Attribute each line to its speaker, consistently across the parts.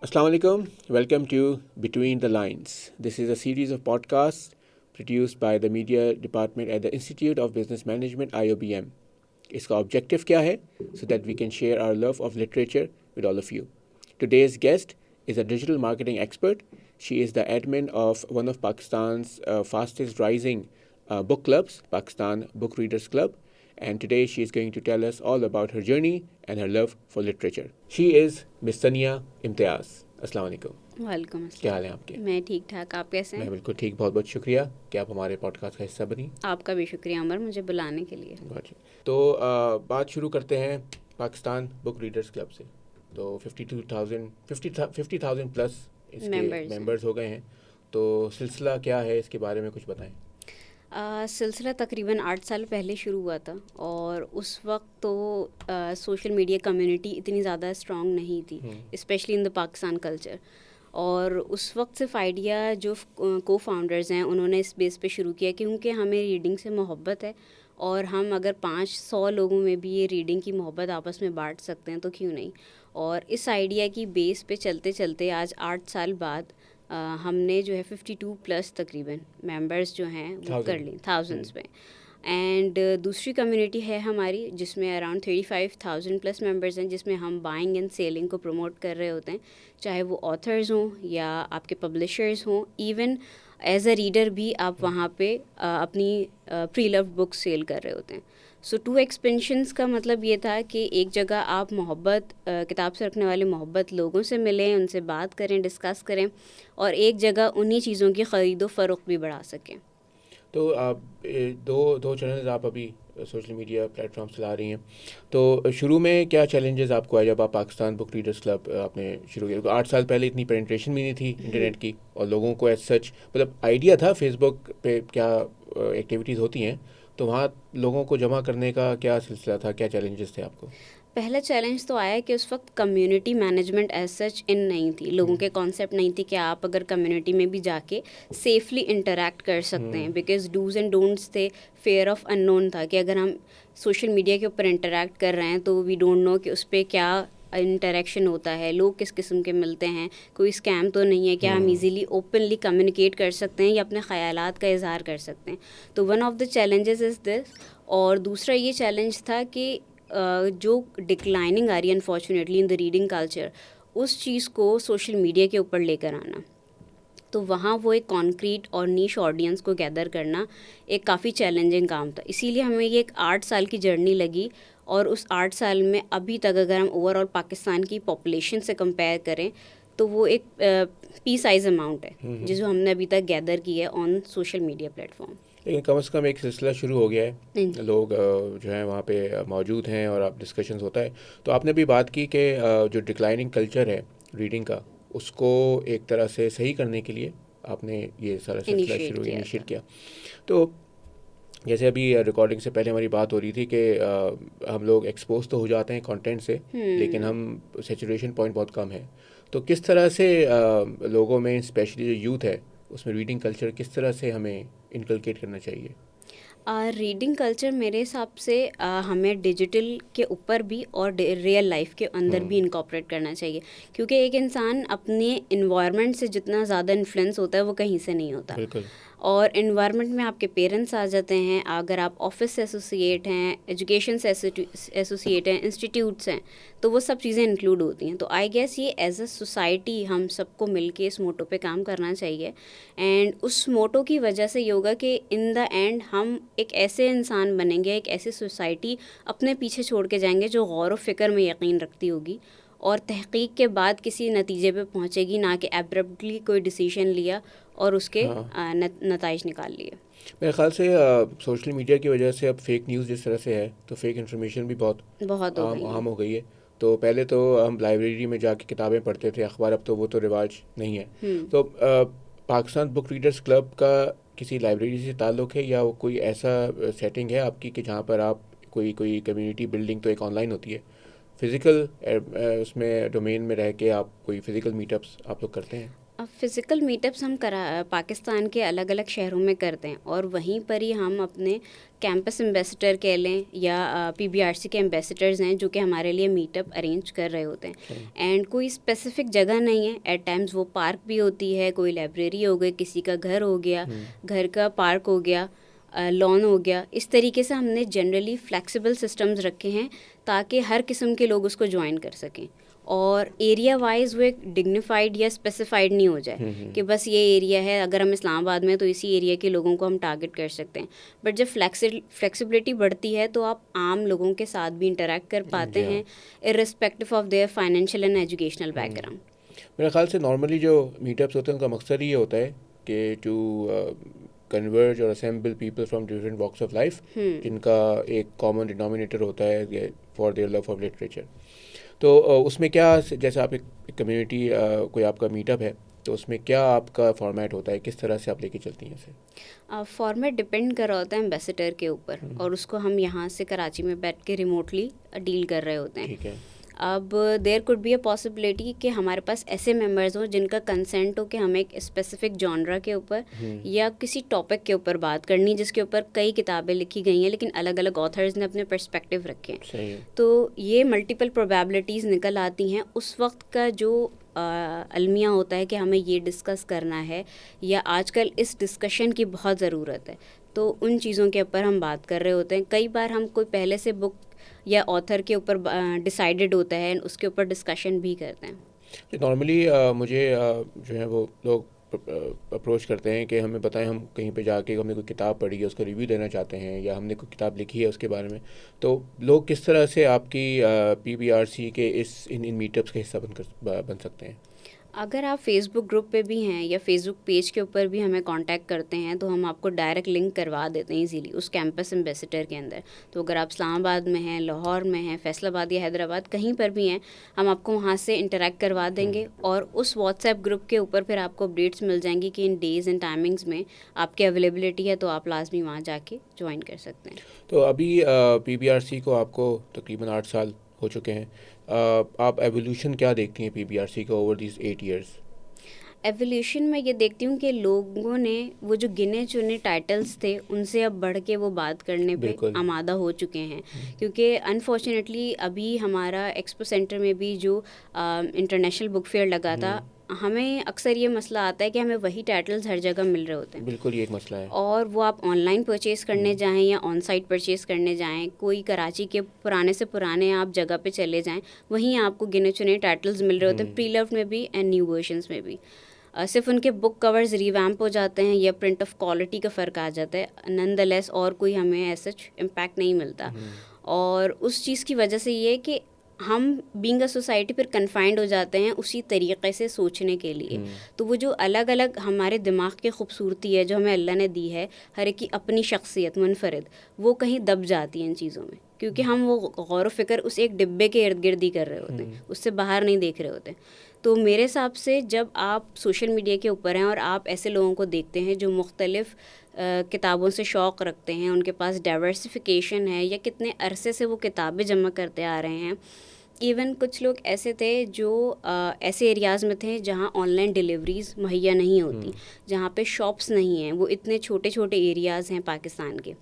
Speaker 1: Assalamu alaikum. Welcome to Between the Lines. This is a series of podcasts produced by the media department at the Institute of Business Management IOBM. इसका objective क्या है? So that we can share our love of literature with all of you. Today's guest is a digital marketing expert. She is the admin of one of Pakistan's fastest rising book clubs, Pakistan Book Readers Club. And today she is going to tell us all about her journey and her love for literature. She is Miss Tania Imtiaz. अस्सलाम वालेकुम।
Speaker 2: वालेकुम
Speaker 1: क्या
Speaker 2: अस्सलाम।
Speaker 1: हाल है आपके?
Speaker 2: मैं ठीक ठाक, आप कैसे
Speaker 1: मैं
Speaker 2: हैं?
Speaker 1: बिल्कुल ठीक। बहुत बहुत शुक्रिया कि आप हमारे पॉडकास्ट का हिस्सा बनी।
Speaker 2: आपका भी शुक्रिया अमर, मुझे बुलाने के लिए।
Speaker 1: बहुत जी। तो बात शुरू करते हैं पाकिस्तान बुक रीडर्स क्लब से। तो 50,000 प्लस इसके
Speaker 2: मेंबर्स हैं।
Speaker 1: मेंबर्स हो गए हैं। तो सिलसिला क्या है, इसके बारे में कुछ बताएं।
Speaker 2: सिलसिला तकरीबन 8 साल पहले शुरू हुआ था और उस वक्त तो सोशल मीडिया कम्युनिटी इतनी ज़्यादा स्ट्रॉन्ग नहीं थी, specially in the Pakistan culture. और उस वक्त सिर्फ आइडिया जो को फाउंडर्स हैं उन्होंने इस बेस पे शुरू किया क्योंकि हमें रीडिंग से मोहब्बत है और हम अगर 500 लोगों में भी ये रीडिंग की मोहब्बत आपस में बांट सकते हैं तो क्यों नहीं। और इस आइडिया की बेस पे चलते चलते आज 8 साल बाद हमने जो है 52 प्लस तकरीबन मेंबर्स जो हैं वो कर ली, थाउजेंड्स में। एंड दूसरी कम्युनिटी है हमारी जिसमें अराउंड 35,000 प्लस मेंबर्स हैं, जिसमें हम बाइंग एंड सेलिंग को प्रमोट कर रहे होते हैं, चाहे वो ऑथर्स हों या आपके पब्लिशर्स हों। इवन एज अ रीडर भी आप वहाँ पे अपनी प्री लव्ड बुक सेल कर रहे होते हैं। सो 2 एक्सपेंशंस का मतलब ये था कि एक जगह आप मोहब्बत किताब से रखने वाले मोहब्बत लोगों से मिलें, उनसे बात करें, डिस्कस करें, और एक जगह उन्हीं चीज़ों की ख़रीदो फ़रोख्त भी बढ़ा सकें।
Speaker 1: तो आप दो चैनल्स आप अभी सोशल मीडिया प्लेटफॉर्म चला रही हैं। तो शुरू में क्या चैलेंजेस आपको आए जब आप पाकिस्तान बुक रीडर्स क्लब आपने शुरू किया? 8 साल पहले इतनी पेनिट्रेशन भी नहीं थी इंटरनेट की, और लोगों को एज सच मतलब आइडिया था फेसबुक पे क्या एक्टिविटीज़ होती हैं, तो वहाँ लोगों को जमा करने का क्या सिलसिला था, क्या चैलेंजेस थे आपको?
Speaker 2: पहला चैलेंज तो आया कि उस वक्त कम्युनिटी मैनेजमेंट एज सच इन नहीं थी, लोगों के कॉन्सेप्ट नहीं थी कि आप अगर कम्युनिटी में भी जाके सेफली इंटरेक्ट कर सकते हैं, बिकॉज डूज एंड डोंट्स थे। फेयर ऑफ अननोन था कि अगर हम सोशल मीडिया के ऊपर इंटरेक्ट कर रहे हैं तो वी डोंट नो कि उस पर क्या इंटरेक्शन होता है, लोग किस किस्म के मिलते हैं, कोई स्कैम तो नहीं है, क्या हम इजीली ओपनली कम्युनिकेट कर सकते हैं या अपने ख़यालात का इजहार कर सकते हैं। तो one of the challenges is this. और दूसरा ये चैलेंज था कि जो डिक्लाइनिंग आ रही है unfortunately in the reading culture, उस चीज़ को सोशल मीडिया के ऊपर लेकर आना। तो वहाँ वो एक कॉन्क्रीट और नीश ऑडियंस को गैदर करना एक काफ़ी चैलेंजिंग काम था। इसीलिए हमें ये एक 8 साल की जर्नी लगी, और उस 8 साल में अभी तक अगर हम ओवरऑल पाकिस्तान की पॉपुलेशन से कंपेयर करें तो वो एक पी साइज अमाउंट है जिसको हमने अभी तक गैदर की है ऑन सोशल मीडिया प्लेटफॉर्म।
Speaker 1: लेकिन कम से कम एक सिलसिला शुरू हो गया है,
Speaker 2: जी।
Speaker 1: लोग जो हैं वहाँ पे मौजूद हैं और आप डिस्कशंस होता है। तो आपने भी बात की कि जो डिक्लाइनिंग कल्चर है रीडिंग का, उसको एक तरह से सही करने के लिए आपने ये सारा सिलसिला
Speaker 2: इनिशिएट किया
Speaker 1: इनिशिएट
Speaker 2: था।
Speaker 1: किया। तो जैसे अभी रिकॉर्डिंग से पहले हमारी बात हो रही थी कि हम लोग एक्सपोज तो हो जाते हैं कंटेंट से, लेकिन हम सेचुरेशन पॉइंट बहुत कम है। तो किस तरह से लोगों में स्पेशली जो यूथ है उसमें रीडिंग कल्चर किस तरह से हमें इनकलकेट करना चाहिए?
Speaker 2: रीडिंग कल्चर मेरे हिसाब से हमें डिजिटल के ऊपर भी और रियल लाइफ के अंदर भी इनकॉर्पोरेट करना चाहिए, क्योंकि एक इंसान अपने इन्वायरमेंट से जितना ज़्यादा इन्फ्लुएंस होता है वो कहीं से नहीं होता।
Speaker 1: बिल्कुल।
Speaker 2: और इन्वायरमेंट में आपके पेरेंट्स आ जाते हैं, अगर आप ऑफिस से एसोसिएट हैं, एजुकेशन से एसोसिएट हैं, इंस्टीट्यूट्स हैं, तो वो सब चीज़ें इंक्लूड होती हैं। तो आई गेस ये एज अ सोसाइटी हम सबको मिलके इस मोटो पे काम करना चाहिए। एंड उस मोटो की वजह से ये होगा कि इन द एंड हम एक ऐसे इंसान बनेंगे, एक ऐसी सोसाइटी अपने पीछे छोड़ के जाएंगे जो गौर व फिक्र में यकीन रखती होगी और तहकीक के बाद किसी नतीजे पे पहुंचेगी, ना कि एब्रप्टली कोई डिसीजन लिया और उसके नताइज निकाल लिए।
Speaker 1: मेरे ख्याल से सोशल मीडिया की वजह से अब फेक न्यूज़ जिस तरह से है, तो फेक इन्फॉर्मेशन भी बहुत
Speaker 2: बहुत हो गई
Speaker 1: आम
Speaker 2: हैं।
Speaker 1: हो गई है। तो पहले तो हम लाइब्रेरी में जाके किताबें पढ़ते थे, अखबार, अब तो वो तो रिवाज नहीं है। तो पाकिस्तान बुक रीडर्स क्लब का किसी लाइब्रेरी से ताल्लुक़ है, या वो कोई ऐसा सेटिंग है आपकी कि जहाँ पर आप कोई कोई कम्युनिटी बिल्डिंग तो एक ऑनलाइन होती है, फिज़िकल उसमें डोमेन में रह के आप कोई फ़िज़िकल मीटअप्स आप लोग करते हैं?
Speaker 2: अब फ़िज़िकल मीटअप्स हम पाकिस्तान के अलग अलग शहरों में करते हैं और वहीं पर ही हम अपने कैंपस एम्बेसडर कह लें या पीबीआरसी के एम्बेसडर्स हैं जो कि हमारे लिए मीटअप अरेंज कर रहे होते हैं। एंड कोई स्पेसिफिक जगह नहीं है, एट टाइम्स वो पार्क भी होती है, कोई लाइब्रेरी हो गई, किसी का घर हो गया, घर का पार्क हो गया, लॉन हो गया। इस तरीके से हमने जनरली फ्लेक्सिबल सिस्टम्स रखे हैं ताकि हर किस्म के लोग उसको ज्वाइन कर सकें और एरिया वाइज वो एक डिग्निफाइड या स्पेसिफाइड नहीं हो जाए कि बस ये एरिया है, अगर हम इस्लामाबाद में तो इसी एरिया के लोगों को हम टारगेट कर सकते हैं। बट जब फ्लेक्सिबिलिटी बढ़ती है तो आप आम लोगों के साथ भी इंटरेक्ट कर पाते हैं irrespective of their financial and educational background.
Speaker 1: मेरे ख्याल से नॉर्मली जो मीटअप्स होते हैं उनका मकसद ये होता है कि टू कन्वर्ज और assemble people from different walks of life जिनका एक कॉमन डिनोमिनेटर होता है for their love of literature. तो उसमें क्या, जैसे आप एक कम्युनिटी कोई आपका मीटअप है तो उसमें क्या आपका फॉर्मेट होता है, किस तरह से आप लेके चलती हैं इसे?
Speaker 2: फॉर्मेट डिपेंड कर रहा होता है एम्बेसडर के ऊपर और उसको हम यहाँ से कराची में बैठ के रिमोटली डील कर रहे होते हैं।
Speaker 1: ठीक है।
Speaker 2: अब there could be a possibility कि हमारे पास ऐसे मेंबर्स हों जिनका कंसेंट हो कि हमें एक स्पेसिफिक जॉनरा के ऊपर या किसी टॉपिक के ऊपर बात करनी जिसके ऊपर कई किताबें लिखी गई हैं लेकिन अलग अलग ऑथर्स ने अपने पर्सपेक्टिव रखे हैं।
Speaker 1: सही है।
Speaker 2: तो ये मल्टीपल प्रोबेबिलिटीज़ निकल आती हैं। उस वक्त का जो अलमिया होता है कि हमें ये डिस्कस करना है या आजकल इस डिस्कशन की बहुत ज़रूरत है, तो उन चीज़ों के ऊपर हम बात कर रहे होते हैं। कई बार हम कोई पहले से बुक या ऑथर के ऊपर डिसाइडेड होता है, उसके ऊपर डिस्कशन भी करते हैं।
Speaker 1: नॉर्मली मुझे जो है वो लोग अप्रोच करते हैं कि हमें बताएं, हम कहीं पे जाके हमने कोई किताब पढ़ी है उसका रिव्यू देना चाहते हैं या हमने कोई किताब लिखी है उसके बारे में, तो लोग किस तरह से आपकी पीबीआरसी के इन मीटअप्स का हिस्सा बन सकते हैं?
Speaker 2: अगर आप फेसबुक ग्रुप पे भी हैं या फेसबुक पेज के ऊपर भी हमें कांटेक्ट करते हैं तो हम आपको डायरेक्ट लिंक करवा देते हैं इजीली उस कैंपस एम्बेसडर के अंदर। तो अगर आप इस्लामाबाद में हैं, लाहौर में हैं, फैसलाबाद या हैदराबाद कहीं पर भी हैं, हम आपको वहाँ से इंटरेक्ट करवा देंगे और उस व्हाट्सएप ग्रुप के ऊपर फिर आपको अपडेट्स मिल जाएंगी कि इन डेज़ एंड टाइमिंग्स में आपकी अवेलेबिलिटी है, तो आप लाजमी वहाँ जाके ज्वाइन कर सकते हैं।
Speaker 1: तो अभी पीबीआरसी को आपको तकरीबन 8 साल हो चुके हैं, आप एवोल्यूशन क्या देखती हैं पीबीआरसी का ओवर दीज 8 years?
Speaker 2: एवोल्यूशन में ये देखती हूँ कि लोगों ने वो जो गिने चुने टाइटल्स थे उनसे अब बढ़ के वो बात करने पे
Speaker 1: बिल्कुल।
Speaker 2: आमादा हो चुके हैं। क्योंकि अनफॉर्चुनेटली अभी हमारा एक्सपो सेंटर में भी जो इंटरनेशनल बुक फेयर लगा था, हमें अक्सर ये मसला आता है कि हमें वही टाइटल्स हर जगह मिल रहे होते हैं।
Speaker 1: बिल्कुल ये एक मसला है।
Speaker 2: और वो आप ऑनलाइन परचेज़ करने जाएं या ऑन साइट परचेज़ करने जाएं, कोई कराची के पुराने से पुराने आप जगह पे चले जाएं, वहीं आपको गिने चुने टाइटल्स मिल रहे होते हैं, प्री लव्ड में भी एंड न्यू वर्जन्स में भी। सिर्फ उनके बुक कवर्स रिवैम्प हो जाते हैं या प्रिंट ऑफ क्वालिटी का फ़र्क आ जाता है, नॉनदलेस और कोई हमें ऐसा इम्पैक्ट नहीं मिलता। और उस चीज़ की वजह से ये है कि हम बीइंग अ सोसाइटी फिर कन्फाइंड हो जाते हैं उसी तरीक़े से सोचने के लिए। तो वो जो अलग अलग हमारे दिमाग की खूबसूरती है जो हमें अल्लाह ने दी है, हर एक की अपनी शख्सियत मुनफरिद, वो कहीं दब जाती है इन चीज़ों में, क्योंकि हम वो गौर व फिक्र उस एक डिब्बे के इर्द गिर्द ही कर रहे होते हैं, उससे बाहर नहीं देख रहे होते। तो मेरे हिसाब से जब आप सोशल मीडिया के ऊपर हैं और आप ऐसे लोगों को देखते हैं जो मुख्तलिफ़ किताबों से शौक़ रखते हैं, उनके पास डाइवर्सिफिकेशन है या कितने अरसे से वो किताबें जमा करते आ रहे हैं। इवन कुछ लोग ऐसे थे जो ऐसे एरियाज़ में थे जहाँ ऑनलाइन डिलीवरीज़ मुहैया नहीं होती, जहाँ पे शॉप्स नहीं हैं, वो इतने छोटे छोटे एरियाज़ हैं पाकिस्तान के।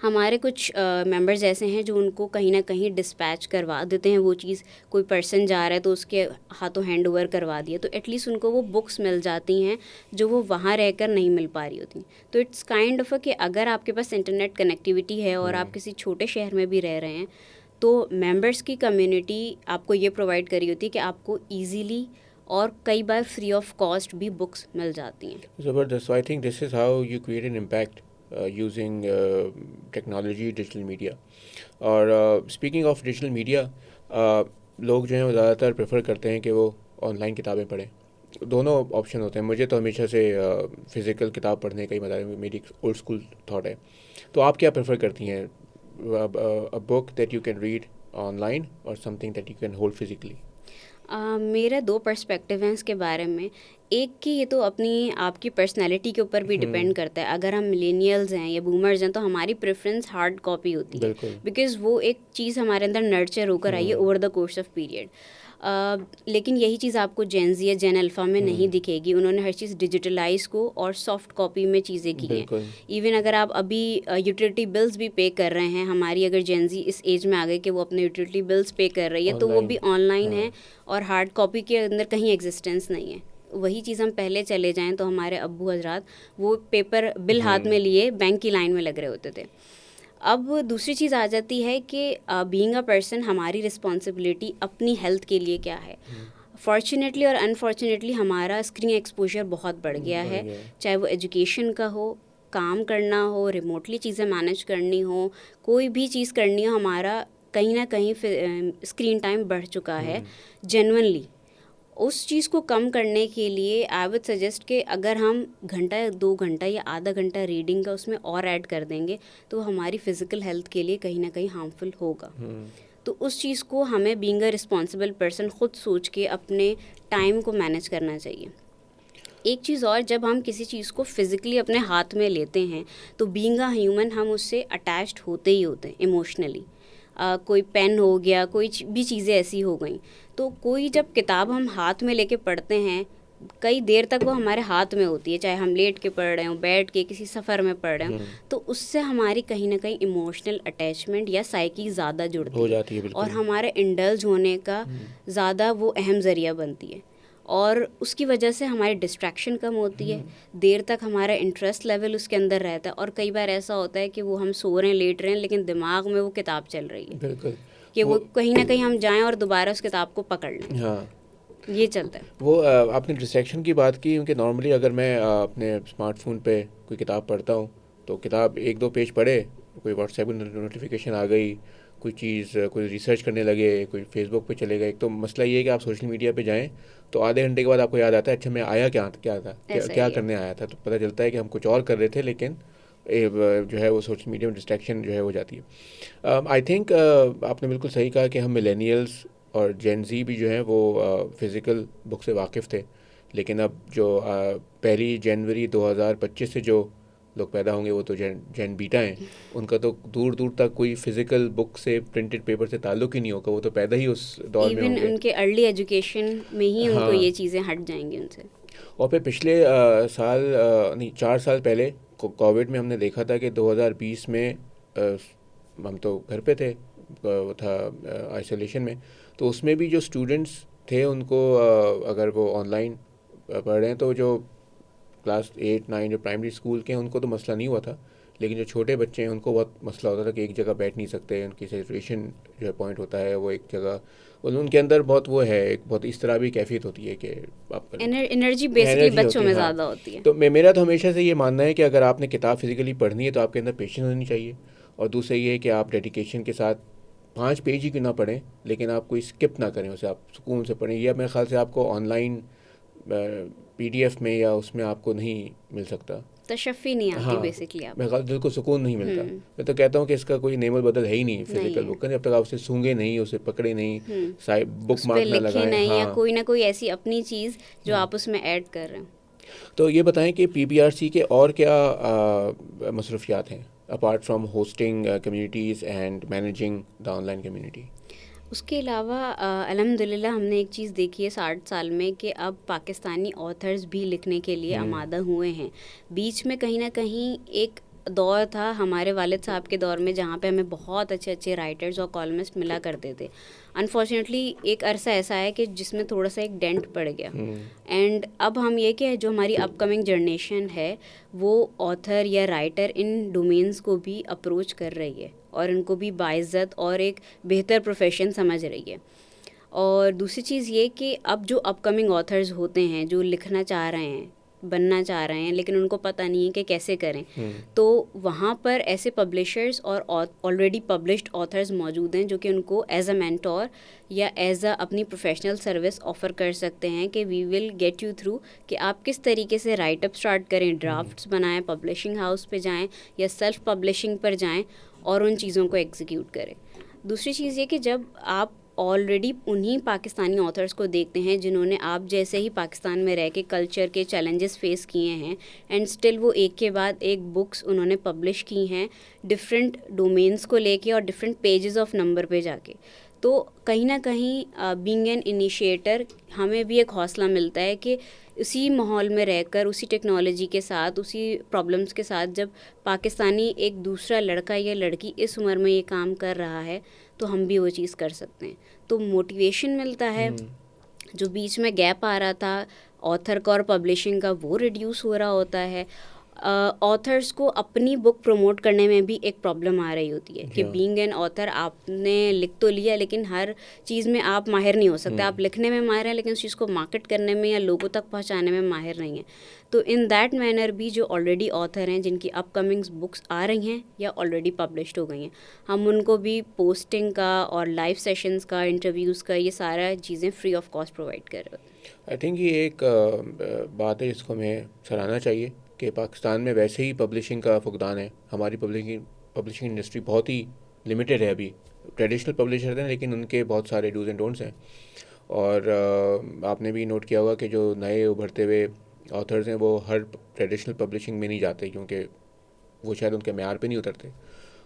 Speaker 2: हमारे कुछ मेंबर्स ऐसे हैं जो उनको कहीं ना कहीं डिस्पैच करवा देते हैं वो चीज़, कोई पर्सन जा रहा है तो उसके हाथों हैंड ओवर करवा दिया, तो एटलीस्ट उनको वो बुक्स मिल जाती हैं जो वो वहाँ रहकर नहीं मिल पा रही होती। तो इट्स काइंड ऑफ कि अगर आपके पास इंटरनेट कनेक्टिविटी है और आप किसी छोटे शहर में भी रह रहे हैं तो मेंबर्स की कम्युनिटी आपको ये प्रोवाइड करी होती है कि आपको ईजीली और कई बार फ्री ऑफ कॉस्ट भी बुक्स मिल जाती हैं।
Speaker 1: ज़बरदस्त। I think this is how you create an impact using technology, digital media. और स्पीकिंग ऑफ डिजिटल मीडिया, लोग जो हैं वो ज़्यादातर प्रेफर करते हैं कि वो ऑनलाइन किताबें पढ़ें। दोनों ऑप्शन होते हैं। मुझे तो हमेशा से फ़िज़िकल किताब पढ़ने का ही मज़ा है, मेरी ओल्ड स्कूल थॉट है। तो आप क्या प्रेफर करती हैं, a book that you can read online or something that you can hold physically?
Speaker 2: मेरा दो पर्सपेक्टिव हैं इसके बारे में। एक कि ये तो अपनी आपकी पर्सनैलिटी के ऊपर भी डिपेंड करता है। अगर हम मिलेनियल्स हैं या बूमर्स हैं तो हमारी प्रेफरेंस हार्ड कॉपी होती है, बिकॉज़ वो एक चीज़ हमारे अंदर नर्चर होकर आई है over the course of period. लेकिन यही चीज़ आपको जेन ज़ी या जेन अल्फ़ा में नहीं दिखेगी। उन्होंने हर चीज़ डिजिटलाइज को और सॉफ्ट कॉपी में चीज़ें की हैं। इवन अगर आप अभी यूटिलिटी बिल्स भी पे कर रहे हैं, हमारी अगर जेन ज़ी इस एज में आ गई कि वो अपने यूटिलिटी बिल्स पे कर रही है, तो वो भी ऑनलाइन है और हार्ड कॉपी के अंदर कहीं एग्जिस्टेंस नहीं है। वही चीज़ हम पहले चले जाएं तो हमारे अब्बू हजरात वो पेपर बिल हाथ में लिए बैंक की लाइन में लग रहे होते थे। अब दूसरी चीज़ आ जाती है कि बीइंग अ पर्सन हमारी रिस्पॉन्सिबिलिटी अपनी हेल्थ के लिए क्या है। फॉर्चुनेटली और अनफॉर्चुनेटली हमारा स्क्रीन एक्सपोजर बहुत बढ़ गया है, चाहे वो एजुकेशन का हो, काम करना हो, रिमोटली चीज़ें मैनेज करनी हो, कोई भी चीज़ करनी हो, हमारा कहीं ना कहीं स्क्रीन टाइम बढ़ चुका है जेन्युइनली। उस चीज़ को कम करने के लिए आई वुड सजेस्ट कि अगर हम घंटा या 2 घंटा या आधा घंटा रीडिंग का उसमें और ऐड कर देंगे तो हमारी फ़िज़िकल हेल्थ के लिए कहीं ना कहीं हार्मफुल होगा। तो उस चीज़ को हमें बीइंग अ रिस्पॉन्सिबल पर्सन ख़ुद सोच के अपने टाइम को मैनेज करना चाहिए। एक चीज़ और, जब हम किसी चीज़ को फिज़िकली अपने हाथ में लेते हैं तो बीइंग अ ह्यूमन हम उससे अटैच्ड होते ही होते हैं इमोशनली। कोई पेन हो गया, कोई भी चीज़ें ऐसी हो गई, तो कोई जब किताब हम हाथ में लेके पढ़ते हैं कई देर तक वो हमारे हाथ में होती है, चाहे हम लेट के पढ़ रहे हों, बैठ के किसी सफ़र में पढ़ रहे हों, तो उससे हमारी कहीं ना कहीं इमोशनल अटैचमेंट या साइकी ज़्यादा जुड़ती
Speaker 1: हो जाती है
Speaker 2: और हमारे इंडल्ज होने का ज़्यादा वो अहम ज़रिया बनती है। और उसकी वजह से हमारी डिस्ट्रैक्शन कम होती है, देर तक हमारा इंटरेस्ट लेवल उसके अंदर रहता है। और कई बार ऐसा होता है कि वो हम सो रहे हैं, लेट रहे हैं, लेकिन दिमाग में वो किताब चल रही है।
Speaker 1: बिल्कुल,
Speaker 2: कि वो कहीं ना कहीं हम जाएं और दोबारा उस किताब को पकड़ लें।
Speaker 1: हाँ,
Speaker 2: ये चलता है।
Speaker 1: वो आपने डिस्ट्रैक्शन की बात की, क्योंकि नॉर्मली अगर मैं अपने स्मार्टफोन पे कोई किताब पढ़ता हूँ तो किताब 1-2 पेज पढ़े, कोई व्हाट्सएप की नोटिफिकेशन आ गई, कोई चीज़ कोई रिसर्च करने लगे, कोई फेसबुक पे चले गए। एक तो मसला ये है कि आप सोशल मीडिया पे जाएं तो आधे घंटे के बाद आपको याद आता है अच्छा मैं आया क्या था, क्या करने आया था, तो पता चलता है कि हम कुछ और कर रहे थे, लेकिन जो है वो सोशल मीडिया में डिस्ट्रैक्शन जो है हो जाती है। आई थिंक आपने बिल्कुल सही कहा कि हम मिलेनियल्स और जेन ज़ी भी जो है वो फ़िज़िकल बुक से वाकिफ़ थे, लेकिन अब जो 1 जनवरी 2025 से जो लोग पैदा होंगे वो तो जेन बीटा हैं, उनका तो दूर दूर तक कोई फ़िज़िकल बुक से, प्रिंटेड पेपर से ताल्लुक़ ही नहीं होगा, वो तो पैदा ही उस दौर में होंगे।
Speaker 2: इवन उनके अर्ली एजुकेशन में ही उनको ये चीज़ें हट जाएंगी उनसे।
Speaker 1: और फिर पिछले साल नहीं 4 साल पहले कोविड में हमने देखा था कि 2020 में हम तो घर पे थे, वो था आइसोलेशन में, तो उसमें भी जो स्टूडेंट्स थे उनको अगर वो ऑनलाइन पढ़ रहे हैं तो जो क्लास 8-9 जो प्राइमरी स्कूल के हैं उनको तो मसला नहीं हुआ था, लेकिन जो छोटे बच्चे हैं उनको बहुत मसला होता था कि एक जगह बैठ नहीं सकते, उनकी सेचुरेशन जो है पॉइंट होता है वो एक जगह, उनके अंदर बहुत वो है, एक बहुत इस तरह भी कैफियत होती है कि आप
Speaker 2: एनर्जी बेसिकली बच्चों में ज़्यादा होती है।
Speaker 1: तो मेरा तो हमेशा से ये मानना है कि अगर आपने किताब फिज़िकली पढ़नी है तो आपके अंदर पेशेंस होनी चाहिए, और दूसरा ये है कि आप डेडिकेशन के साथ 5 पेज ही क्यों ना पढ़ें, लेकिन आप कोई स्किप ना करें, उसे आप सुकून से पढ़ें। यह मेरे ख्याल से आपको ऑनलाइन PDF में या उसमें आपको नहीं मिल सकता,
Speaker 2: तशफ़ी नहीं आती। बेसिकली आप
Speaker 1: मेरे ख्याल दिल को सुकून नहीं मिलता। मैं तो कहता हूँ कि इसका कोई नेमल बदल है ही नहीं फिजिकल बुक का, जब तक आप उसे सूंघे नहीं, उसे पकड़े नहीं, बुक मार्क ना लगाएं
Speaker 2: नहीं, या कोई ना कोई ऐसी अपनी चीज़ जो आप उसमें ऐड कर रहे हो।
Speaker 1: तो ये बताएं कि PBRC के और क्या मसरूफियात हैं apart from hosting communities and managing the online community?
Speaker 2: उसके अलावा अल्हम्दुलिल्लाह हमने एक चीज़ देखी है 60 साल में कि अब पाकिस्तानी ऑथर्स भी लिखने के लिए आमादा हुए हैं। बीच में कहीं ना कहीं एक दौर था हमारे वालिद साहब के दौर में जहाँ पे हमें बहुत अच्छे अच्छे राइटर्स और कॉलमिस्ट मिला करते थे। अनफॉर्चुनेटली एक अरसा ऐसा है कि जिसमें थोड़ा सा एक डेंट पड़ गया, एंड अब हम ये कि जो हमारी अपकमिंग जनरेशन है वो ऑथर या राइटर इन डोमेन्स को भी अप्रोच कर रही है और इनको भी बाइज़्ज़त और एक बेहतर प्रोफेशन समझ रही है। और दूसरी चीज़ ये कि अब जो अपकमिंग ऑथर्स होते हैं जो लिखना चाह रहे हैं, बनना चाह रहे हैं, लेकिन उनको पता नहीं है कि कैसे करें, तो वहाँ पर ऐसे पब्लिशर्स और ऑलरेडी पब्लिश्ड ऑथर्स मौजूद हैं जो कि उनको एज अ मेंटोर या एज अ अपनी प्रोफेशनल सर्विस ऑफ़र कर सकते हैं कि we will get you through कि आप किस तरीके से राइटअप स्टार्ट करें, ड्राफ्ट्स बनाएं, पब्लिशिंग हाउस पे जाएं या सेल्फ पब्लिशिंग पर जाएं और उन चीज़ों को एग्जीक्यूट करें। दूसरी चीज़ ये कि जब आप ऑलरेडी उन्हीं पाकिस्तानी ऑथर्स को देखते हैं जिन्होंने आप जैसे ही पाकिस्तान में रह के कल्चर के चैलेंजेस फेस किए हैं, एंड स्टिल वो एक के बाद एक बुक्स उन्होंने पब्लिश की हैं डिफरेंट डोमेन्स को लेके और डिफरेंट पेजेस ऑफ नंबर पे जाके, तो कहीं ना कहीं बीइंग एन इनिशिएटर हमें भी एक हौसला मिलता है कि उसी माहौल में रहकर, उसी टेक्नोलॉजी के साथ, उसी प्रॉब्लम्स के साथ, जब पाकिस्तानी एक दूसरा लड़का या लड़की इस उम्र में ये काम कर रहा है तो हम भी वो चीज़ कर सकते हैं। तो मोटिवेशन मिलता है। जो बीच में गैप आ रहा था ऑथर का और पब्लिशिंग का, वो रिड्यूस हो रहा होता है। ऑथर्स को अपनी बुक प्रमोट करने में भी एक प्रॉब्लम आ रही होती है कि बीइंग एन ऑथर आपने लिख तो लिया लेकिन हर चीज़ में आप माहिर नहीं हो सकते। आप लिखने में माहिर हैं लेकिन उस चीज़ को मार्केट करने में या लोगों तक पहुंचाने में माहिर नहीं हैं। तो इन दैट मैनर भी जो ऑलरेडी ऑथर हैं, जिनकी अपकमिंग बुक्स आ रही हैं या ऑलरेडी पब्लिश्ड हो गई हैं, हम उनको भी पोस्टिंग का और लाइव सेशंस का, इंटरव्यूज़ का, ये सारा चीज़ें फ्री ऑफ कॉस्ट प्रोवाइड कर रहे होते हैं।
Speaker 1: आई थिंक ये एक बात है जिसको हमें सराहना चाहिए कि पाकिस्तान में वैसे ही पब्लिशिंग का फुकदान है। हमारी पब्लिशिंग इंडस्ट्री बहुत ही लिमिटेड है अभी। ट्रेडिशनल पब्लिशर हैं लेकिन उनके बहुत सारे डूज एंड डोंट्स हैं। और आपने भी नोट किया होगा कि जो नए उभरते हुए ऑथर्स हैं वो हर ट्रेडिशनल पब्लिशिंग में नहीं जाते क्योंकि वो शायद उनके म्यार पे नहीं उतरते।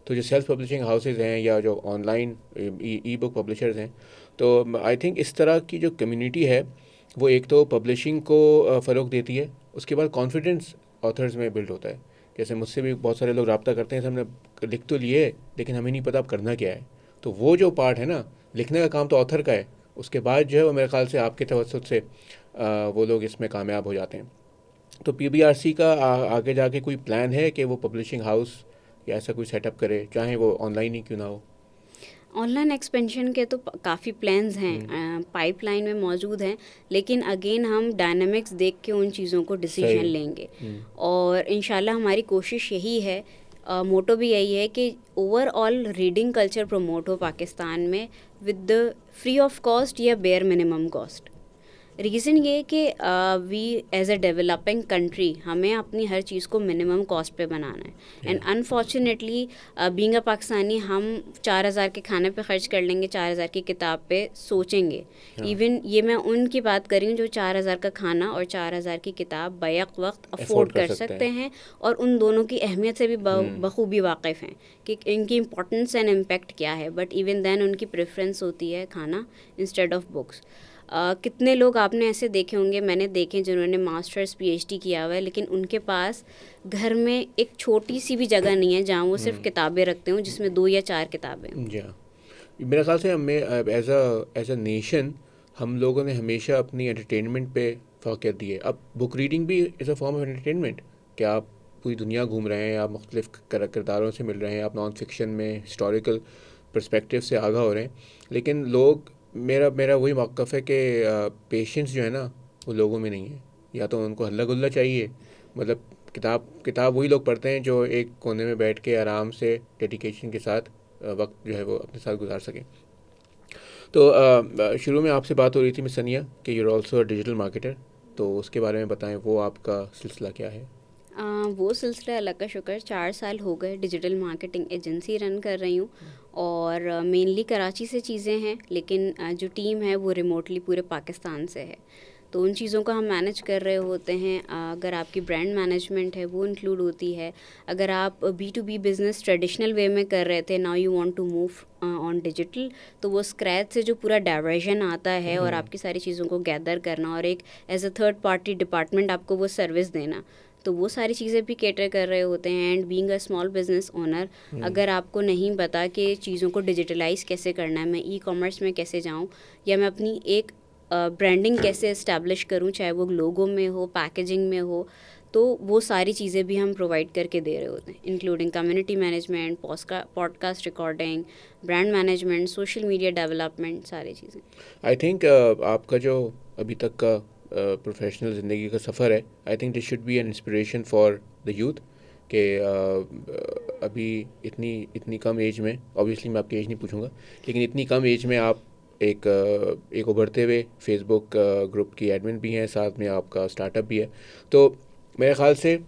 Speaker 1: तो जो सेल्फ पब्लिशिंग हाउसेज़ हैं या जो ऑनलाइन ई बुक पब्लिशर्स हैं, तो आई थिंक इस तरह की जो कम्युनिटी है वो एक तो पब्लिशिंग को फ़रोग देती है, उसके बाद कॉन्फिडेंस ऑथर्स में बिल्ड होता है। जैसे मुझसे भी बहुत सारे लोग रब्ता करते हैं, हमने लिख तो लिए लेकिन हमें नहीं पता अब करना क्या है। तो वो जो पार्ट है ना, लिखने का काम तो ऑथर का है, उसके बाद जो है वो मेरे ख्याल से आपके तवज्जुह से वो लोग इसमें कामयाब हो जाते हैं। तो PBRC का आगे जाके कोई प्लान है कि वो पब्लिशिंग हाउस या ऐसा कोई सेटअप करे, चाहे वो ऑनलाइन ही क्यों ना हो?
Speaker 2: ऑनलाइन एक्सपेंशन के तो काफ़ी प्लान्स हैं, पाइपलाइन में मौजूद हैं, लेकिन अगेन हम डायनामिक्स देख के उन चीज़ों को डिसीजन लेंगे। और इंशाल्लाह हमारी कोशिश यही है, मोटो भी यही है कि ओवरऑल रीडिंग कल्चर प्रमोट हो पाकिस्तान में with the free of cost या बेयर मिनिमम कॉस्ट। रीज़न ये है कि we as a developing country हमें अपनी हर चीज़ को मिनिमम कॉस्ट पे बनाना है। And unfortunately being a Pakistani हम 4,000 के खाने पे खर्च कर लेंगे, 4,000 की किताब पे सोचेंगे। इवन ये मैं उनकी बात कर रही हूँ जो 4,000 का खाना और 4,000 की किताब बैक वक्त अफोर्ड कर सकते हैं और उन दोनों की अहमियत से भी बखूबी वाकिफ़ हैं कि इनकी इम्पोर्टेंस एंड इम्पेक्ट क्या है। बट इवन देन उनकी प्रेफरेंस होती है खाना इंस्टेड ऑफ बुक्स। कितने लोग आपने ऐसे देखे होंगे, मैंने देखे जिन्होंने मास्टर्स PhD किया हुआ है लेकिन उनके पास घर में एक छोटी सी भी जगह नहीं है जहाँ वो सिर्फ किताबें रखते हों, जिसमें 2 या 4 किताबें हों।
Speaker 1: जी हाँ, मेरे ख्याल से हमें एज अ नेशन हम लोगों ने हमेशा अपनी एंटरटेनमेंट पे फोकस दी है। अब बुक रीडिंग भी is a form of entertainment. क्या आप पूरी दुनिया घूम रहे हैं, आप मुख्तलिफ किरदारों से मिल रहे हैं, आप नॉन फिक्शन में हिस्टोरिकल पर्सपेक्टिव से आगाह हो रहे हैं, लेकिन लोग मेरा वही मौक़िफ़ है कि पेशेंस जो है ना वो लोगों में नहीं है। या तो उनको हल्ला गुल्ला चाहिए, मतलब किताब वही लोग पढ़ते हैं जो एक कोने में बैठ के आराम से डेडिकेशन के साथ वक्त जो है वो अपने साथ गुजार सकें। तो शुरू में आपसे बात हो रही थी मिस सनिया कि you're also a digital marketer, तो उसके बारे में बताएं, वो आपका सिलसिला क्या है?
Speaker 2: वो सिलसिला अल्लाह का शुक्र 4 साल हो गए डिजिटल मार्केटिंग एजेंसी रन कर रही हूँ और मेनली कराची से चीज़ें हैं, लेकिन जो टीम है वो रिमोटली पूरे पाकिस्तान से है। तो उन चीज़ों को हम मैनेज कर रहे होते हैं। अगर आपकी ब्रांड मैनेजमेंट है वो इंक्लूड होती है। अगर आप B2B बिज़नेस ट्रेडिशनल वे में कर रहे थे, now you want to move on digital, तो वो स्क्रैच से जो पूरा डाइवर्जन आता है और आपकी सारी चीज़ों को गैदर करना और एक as a third party department आपको वो सर्विस देना, तो वो सारी चीज़ें भी कैटर कर रहे होते हैं। And being a small business owner, अगर आपको नहीं पता कि चीज़ों को डिजिटलाइज कैसे करना है, मैं E-कॉमर्स में कैसे जाऊं या मैं अपनी एक ब्रांडिंग कैसे इस्टेब्लिश करूं, चाहे वो लोगो में हो, पैकेजिंग में हो, तो वो सारी चीज़ें भी हम प्रोवाइड करके दे रहे होते हैं, including community management, podcast recording, brand management, social media development, सारी चीज़ें।
Speaker 1: आई थिंक आपका जो अभी तक का प्रोफेशनल ज़िंदगी का सफ़र है, I think this should be an inspiration for the youth कि अभी इतनी कम एज में, ऑब्वियसली मैं आपकी एज नहीं पूछूंगा, लेकिन इतनी कम एज में आप एक उभरते हुए फेसबुक ग्रुप की एडमिन भी हैं, साथ में आपका स्टार्टअप भी है। तो मेरे ख़्याल से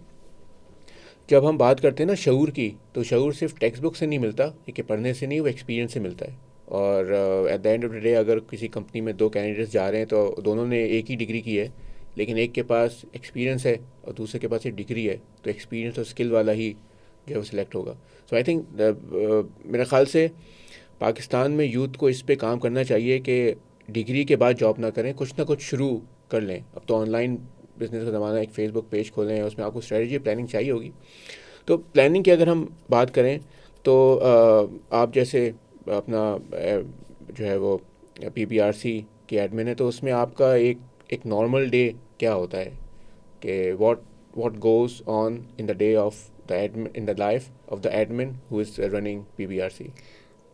Speaker 1: जब हम बात करते हैं ना शऊर की, तो शऊर सिर्फ टेक्स्ट बुक से नहीं मिलता, कि पढ़ने से नहीं, वो एक्सपीरियंस से मिलता है। और at the end of the day अगर किसी कंपनी में 2 कैंडिडेट्स जा रहे हैं तो दोनों ने एक ही डिग्री की है, लेकिन एक के पास एक्सपीरियंस है और दूसरे के पास एक डिग्री है, तो एक्सपीरियंस और स्किल वाला ही जो है वो सिलेक्ट होगा। सो आई थिंक मेरे ख़्याल से पाकिस्तान में यूथ को इस पे काम करना चाहिए कि डिग्री के बाद जॉब ना करें, कुछ ना कुछ शुरू कर लें। अब तो ऑनलाइन बिजनेस का ज़माना, एक फेसबुक पेज खोलें, उसमें आपको स्ट्रेटजी प्लानिंग चाहिए होगी। तो प्लानिंग की अगर हम बात करें तो आप जैसे अपना जो है वो PBRC की एडमिन है, तो उसमें आपका एक नॉर्मल डे क्या होता है कि what goes on in the day of the admin, in the life of the admin who is running PBRC?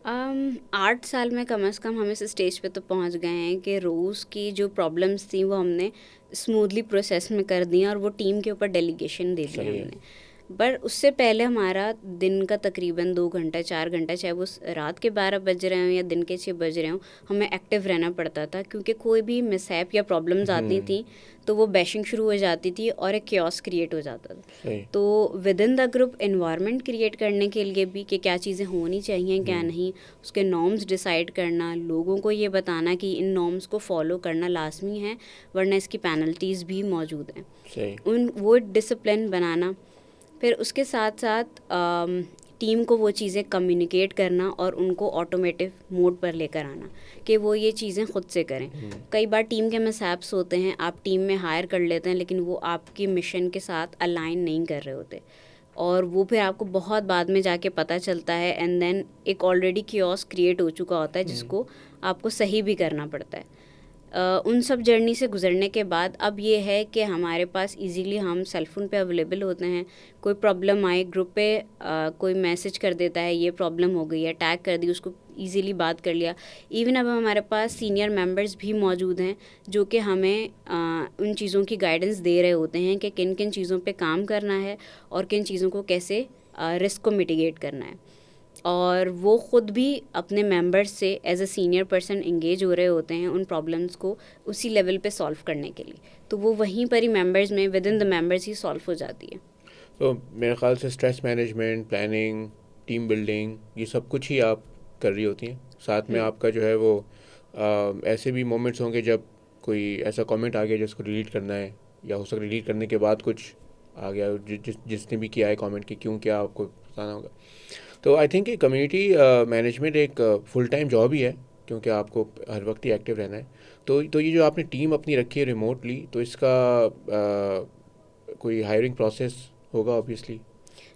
Speaker 2: 8 साल में कम से कम हम इस स्टेज पे तो पहुंच गए हैं कि रोज़ की जो प्रॉब्लम्स थी वो हमने स्मूथली प्रोसेस में कर दी और वो टीम के ऊपर डेलीगेशन दे दिया
Speaker 1: सही है।
Speaker 2: हमने। पर उससे पहले हमारा दिन का तकरीबन 2 घंटा 4 घंटा, चाहे वो रात के 12 बज रहे हों या दिन के 6 बज रहे हों, हमें एक्टिव रहना पड़ता था, क्योंकि कोई भी मिसहैप या प्रॉब्लम्स आती थी तो वो बैशिंग शुरू हो जाती थी और एक क्योस क्रिएट हो जाता था।
Speaker 1: सही।
Speaker 2: तो with in the group environment create करने के लिए भी कि क्या चीज़ें होनी चाहिए क्या नहीं, उसके नॉर्म्स डिसाइड करना, लोगों को ये बताना कि इन नॉर्म्स को फॉलो करना लाजमी है वरना इसकी पेनल्टीज़ भी मौजूद हैं,
Speaker 1: सही।
Speaker 2: वो डिसिप्लिन बनाना। फिर उसके साथ साथ टीम को वो चीज़ें कम्युनिकेट करना और उनको ऑटोमेटिव मोड पर लेकर आना कि वो ये चीज़ें खुद से करें। कई बार टीम के मिसहैप्स होते हैं, आप टीम में हायर कर लेते हैं लेकिन वो आपकी मिशन के साथ अलाइन नहीं कर रहे होते और वो फिर आपको बहुत बाद में जाके पता चलता है एंड देन एक ऑलरेडी कियोस क्रिएट हो चुका होता है जिसको आपको सही भी करना पड़ता है। उन सब जर्नी से गुजरने के बाद अब ये है कि हमारे पास इजीली हम सेल फ़ोन पे अवेलेबल होते हैं। कोई प्रॉब्लम आए ग्रुप पे कोई मैसेज कर देता है ये प्रॉब्लम हो गई है, टैग कर दी, उसको इजीली बात कर लिया। इवन अब हमारे पास सीनियर मेंबर्स भी मौजूद हैं जो कि हमें उन चीज़ों की गाइडेंस दे रहे होते हैं कि किन किन चीज़ों पे काम करना है और किन चीज़ों को कैसे रिस्क को मिटिगेट करना है। और वो ख़ुद भी अपने मेंबर्स से as a senior person engage हो रहे होते हैं उन प्रॉब्लम्स को उसी लेवल पे सॉल्व करने के लिए, तो वो वहीं पर ही मेंबर्स में with in the members he solve हो जाती है।
Speaker 1: तो मेरे ख्याल से stress management, planning, team building, ये सब कुछ ही आप कर रही होती हैं। साथ में आपका जो है वो ऐसे भी मोमेंट्स होंगे जब कोई ऐसा कमेंट आ गया जिसको डिलीट करना है, या हो सकता है डिलीट करने के बाद कुछ आ गया जिसने भी किया है कमेंट कि क्यों क्या आपको बताना होगा। तो आई थिंक कम्युनिटी मैनेजमेंट एक फुल टाइम जॉब ही है, क्योंकि आपको हर वक्त ही एक्टिव रहना है। तो ये जो आपने टीम अपनी रखी है रिमोटली, तो इसका कोई हायरिंग प्रोसेस होगा ऑब्वियसली,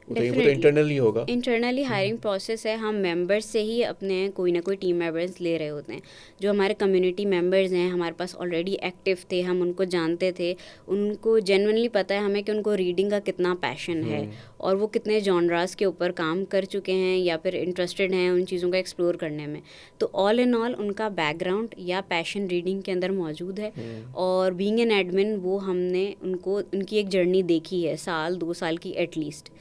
Speaker 1: वो तो इंटरनली होगा।
Speaker 2: इंटरनली हायरिंग प्रोसेस है, हम मेंबर्स से ही अपने कोई ना कोई टीम मेंबर्स ले रहे होते हैं। जो हमारे कम्युनिटी मेंबर्स हैं हमारे पास ऑलरेडी एक्टिव थे, हम उनको जानते थे, उनको जेन्युइनली पता है हमें कि उनको रीडिंग का कितना पैशन है और वो कितने जॉनरास के ऊपर काम कर चुके हैं या फिर इंटरेस्टेड हैं उन चीज़ों को एक्सप्लोर करने में। तो ऑल इन ऑल उनका बैकग्राउंड या पैशन रीडिंग के अंदर मौजूद है और बीइंग एन एडमिन वो हमने उनको उनकी एक जर्नी देखी है 1-2 साल की एटलीस्ट।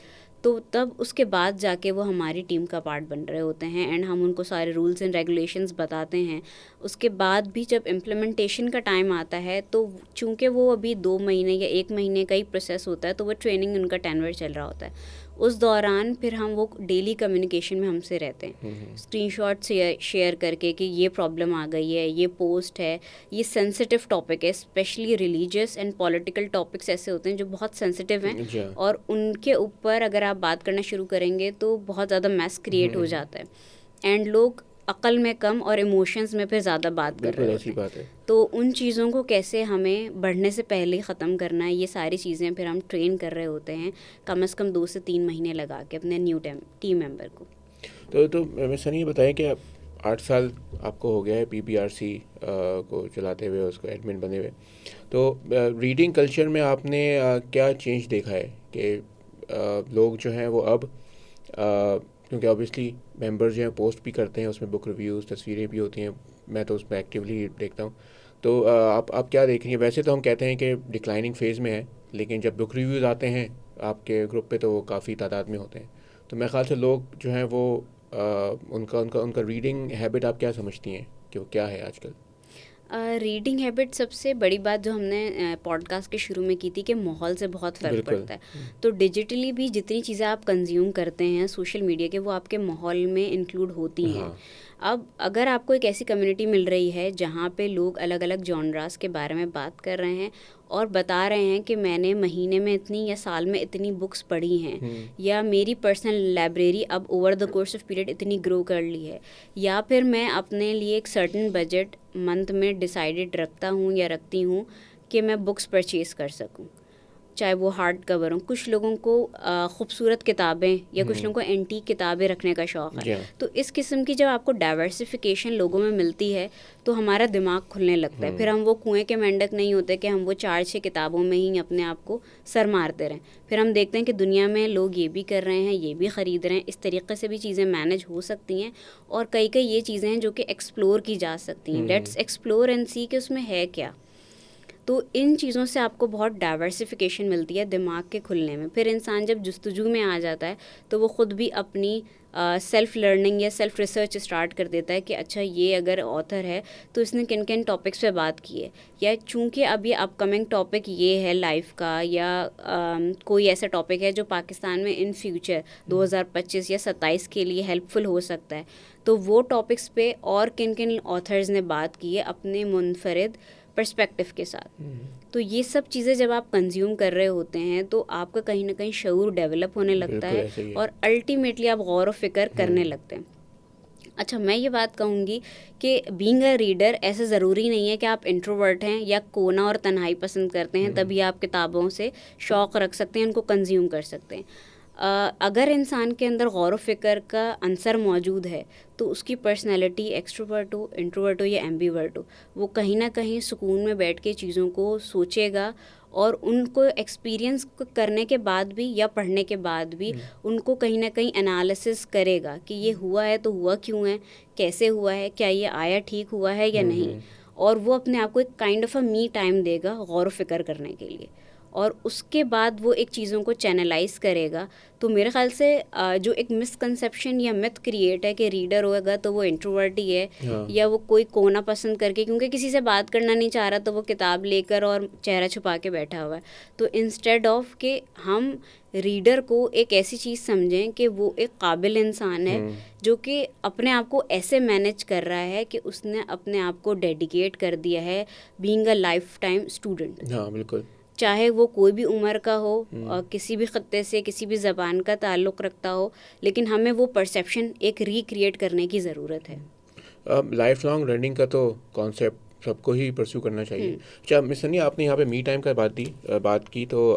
Speaker 2: तो तब उसके बाद जाके वो हमारी टीम का पार्ट बन रहे होते हैं एंड हम उनको सारे रूल्स एंड रेगुलेशंस बताते हैं। उसके बाद भी जब इम्प्लीमेंटेशन का टाइम आता है तो चूंकि वो अभी 2 महीने या 1 महीने का ही प्रोसेस होता है तो वो ट्रेनिंग उनका टेन्योर चल रहा होता है। उस दौरान फिर हम वो डेली कम्युनिकेशन में हमसे रहते हैं, स्क्रीनशॉट शेयर करके कि ये प्रॉब्लम आ गई है, ये पोस्ट है, ये सेंसिटिव टॉपिक है। Specially religious and political topics ऐसे होते हैं जो बहुत सेंसिटिव हैं और उनके ऊपर अगर आप बात करना शुरू करेंगे तो बहुत ज़्यादा मैस क्रिएट हो जाता है एंड लोग अकल में कम और इमोशंस में फिर ज़्यादा बात कर रहे होते हैं। तो उन चीज़ों को कैसे हमें बढ़ने से पहले ही ख़त्म करना है, ये सारी चीज़ें फिर हम ट्रेन कर रहे होते हैं कम से कम 2 से 3 महीने लगा के अपने न्यू टीम मेंबर को।
Speaker 1: तो मैं सर ये बताएं कि 8 साल आपको हो गया है PBRC को चलाते हुए, उसको एडमिन बने हुए। तो रीडिंग कल्चर में आपने क्या चेंज देखा है कि लोग जो हैं वो अब क्योंकि ऑब्वियसली मेंबर्स जो हैं पोस्ट भी करते हैं, उसमें बुक रिव्यूज़, तस्वीरें भी होती हैं, मैं तो उसमें एक्टिवली देखता हूँ। तो आप क्या देख रही हैं? वैसे तो हम कहते हैं कि डिक्लाइनिंग फेज़ में है, लेकिन जब बुक रिव्यूज़ आते हैं आपके ग्रुप पे तो वो काफ़ी तादाद में होते हैं। तो मेरे ख्याल से लोग जो हैं वो उनका रीडिंग हैबिट आप क्या समझती हैं कि वो क्या है आजकल?
Speaker 2: रीडिंग हैबिट सबसे बड़ी बात जो हमने पॉडकास्ट के शुरू में की थी कि माहौल से बहुत फ़र्क पड़ता है। तो डिजिटली भी जितनी चीज़ें आप कंज्यूम करते हैं सोशल मीडिया के, वो आपके माहौल में इंक्लूड होती हैं। अब अगर आपको एक ऐसी कम्युनिटी मिल रही है जहाँ पे लोग अलग अलग जॉनरास के बारे में बात कर रहे हैं और बता रहे हैं कि मैंने महीने में इतनी या साल में इतनी बुक्स पढ़ी हैं, या मेरी पर्सनल लाइब्रेरी अब over the course of period इतनी ग्रो कर ली है, या फिर मैं अपने लिए एक सर्टेन बजट मंथ में डिसाइडेड रखता हूँ या रखती हूँ कि मैं बुक्स परचेज़ कर सकूँ, चाहे वो हार्ड कवर हों। कुछ लोगों को खूबसूरत किताबें या कुछ लोगों को एंटीक किताबें रखने का शौक़ है। तो इस किस्म की जब आपको डाइवर्सिफिकेशन लोगों में मिलती है तो हमारा दिमाग खुलने लगता है। फिर हम वो कुएं के मेंढक नहीं होते कि हम वो 4-6 किताबों में ही अपने आप को सर मारते रहें। फिर हम देखते हैं कि दुनिया में लोग ये भी कर रहे हैं, ये भी ख़रीद रहे हैं, इस तरीके से भी चीज़ें मैनेज हो सकती हैं, और कई कई ये चीज़ें हैं जो कि एक्सप्लोर की जा सकती हैं। लेट्स एक्सप्लोर एंड सी कि उसमें है क्या। तो इन चीज़ों से आपको बहुत डाइवर्सिफिकेशन मिलती है दिमाग के खुलने में। फिर इंसान जब जुस्तजू में आ जाता है तो वो ख़ुद भी अपनी सेल्फ़ लर्निंग या सेल्फ़ रिसर्च स्टार्ट कर देता है कि अच्छा ये अगर ऑथर है तो इसने किन किन टॉपिक्स पे बात की है, या चूँकि अब ये अपकमिंग टॉपिक ये है लाइफ का, या कोई ऐसा टॉपिक है जो पाकिस्तान में इन फ्यूचर 2025 या 27 के लिए हेल्पफुल हो सकता है, तो वो टॉपिक्स पे और किन किन ऑथर्स ने बात की है अपने मुनफरिद पर्सपेक्टिव के साथ। तो ये सब चीज़ें जब आप कंज्यूम कर रहे होते हैं तो आपका कहीं ना कहीं शऊर डेवलप होने लगता है और अल्टीमेटली आप गौर व फिक्र करने लगते हैं। अच्छा, मैं ये बात कहूँगी कि बीइंग अ रीडर ऐसा ज़रूरी नहीं है कि आप इंट्रोवर्ट हैं या कोना और तन्हाई पसंद करते हैं तभी आप किताबों से शौक़ रख सकते हैं, उनको कंज्यूम कर सकते हैं। अगर इंसान के अंदर गौर व फिक्र का अंसर मौजूद है तो उसकी पर्सनैलिटी एक्सट्रोवर्ट हो, इंट्रोवर्ट हो या एम्बीवर्ट हो, वो कहीं ना कहीं सुकून में बैठ के चीज़ों को सोचेगा, और उनको एक्सपीरियंस करने के बाद भी या पढ़ने के बाद भी उनको कहीं ना कहीं एनालिसिस करेगा कि ये हुआ है तो हुआ क्यों है, कैसे हुआ है, क्या ये आया ठीक हुआ है या नहीं, और वो अपने आप को एक kind of a me time देगा गौर व फिक्र करने के लिए, और उसके बाद वो एक चीज़ों को चैनलाइज करेगा। तो मेरे ख़्याल से जो एक मिसकंसेप्शन या मिथ क्रिएट है कि रीडर होगा तो वो इंट्रोवर्ट ही है, या वो कोई कोना पसंद करके क्योंकि किसी से बात करना नहीं चाह रहा तो वो किताब लेकर और चेहरा छुपा के बैठा हुआ है। तो इंस्टेड ऑफ कि हम रीडर को एक ऐसी चीज़ समझें कि वो एक काबिल इंसान है जो कि अपने आप को ऐसे मैनेज कर रहा है कि उसने अपने आप को डेडिकेट कर दिया है being a life time student.
Speaker 1: हाँ बिल्कुल,
Speaker 2: चाहे वो कोई भी उम्र का हो और किसी भी ख़त्ते से किसी भी ज़बान का ताल्लुक़ रखता हो, लेकिन हमें वो परसेप्शन एक रिक्रिएट करने की ज़रूरत है।
Speaker 1: लाइफ लॉन्ग लर्निंग का तो कॉन्सेप्ट सबको ही परस्यू करना चाहिए। अच्छा मिस सनी, आपने यहाँ पे मी टाइम का बात की, तो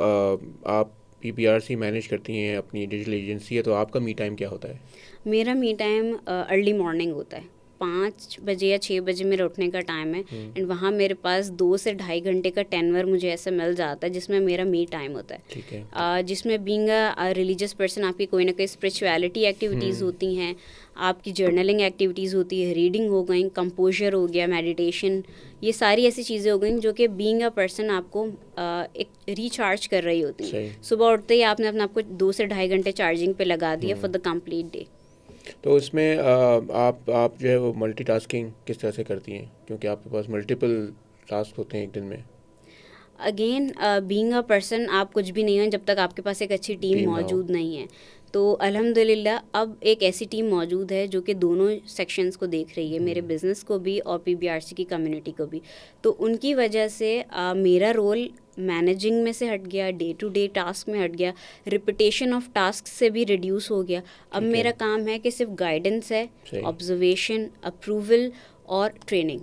Speaker 1: आप PPRC मैनेज करती हैं, अपनी डिजिटल एजेंसी है, तो आपका मी टाइम क्या होता है?
Speaker 2: मेरा मी टाइम अर्ली मॉर्निंग होता है, 5 बजे या 6 बजे मेरा उठने का टाइम है, एंड वहाँ मेरे पास 2 से ढाई घंटे का टेनवर मुझे ऐसा मिल जाता है जिसमें मेरा मी टाइम होता है।
Speaker 1: ठीक है।
Speaker 2: जिसमें बीइंग अ रिलीजियस पर्सन आपकी कोई ना कोई स्पिरिचुअलिटी एक्टिविटीज़ होती हैं, आपकी जर्नलिंग एक्टिविटीज़ होती है, रीडिंग हो गई, कंपोजर हो गया, मेडिटेशन, ये सारी ऐसी चीज़ें हो गई जो कि बीइंग अ पर्सन आपको एक रिचार्ज कर रही होती हैं। सुबह उठते ही आपने अपने आप को 2 से ढाई घंटे चार्जिंग पे लगा दिया फॉर द कंप्लीट डे।
Speaker 1: तो इसमें आप जो है वो मल्टीटास्किंग किस तरह से करती हैं, क्योंकि आपके पास मल्टीपल टास्क होते हैं एक दिन में?
Speaker 2: अगेन बीइंग अ पर्सन आप कुछ भी नहीं हो जब तक आपके पास एक अच्छी टीम मौजूद नहीं है। तो अल्हम्दुलिल्लाह अब एक ऐसी टीम मौजूद है जो कि दोनों सेक्शंस को देख रही है, मेरे बिज़नेस को भी और PPRC की कम्युनिटी को भी। तो उनकी वजह से मेरा रोल मैनेजिंग में से हट गया, डे टू डे टास्क में हट गया, रिपीटेशन ऑफ टास्क से भी रिड्यूस हो गया। अब मेरा काम है कि सिर्फ गाइडेंस है, ऑब्जर्वेशन, अप्रूवल और ट्रेनिंग।